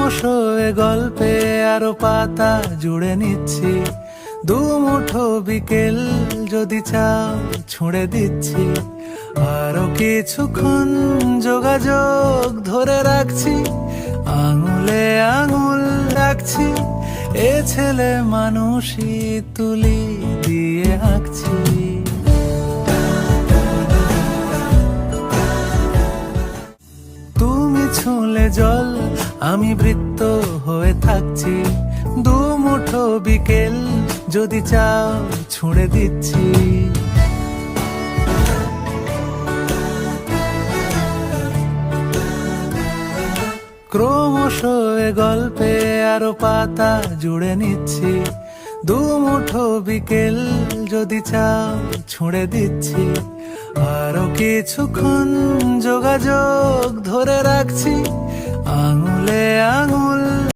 ক্রমশ এ গল্পে আরো পাতা জুড়ে নিচ্ছি, দুমুঠো বিকেল যদি চাও ছুঁড়ে দিচ্ছি। আরো কিছুক্ষণ যোগাযোগ ধরে রাখছি, আঙুলে আঙুল রাখছি, এ ছেলে মানুষই তুলি দিয়ে আঁকছি। তুমি ছুঁলে জল, আমি বৃত্ত হয়ে থাকছি, দুমুঠো বিকেল যদি চাও ছুঁড়ে দিচ্ছি। ক্রমশ এ গল্পে আরো পাতা জুড়ে নিচ্ছি, দুমুঠো বিকেল যদি চাও ছুঁড়ে দিচ্ছি। আরো কিছুক্ষণ যোগাযোগ ধরে রাখছি, আঙুলে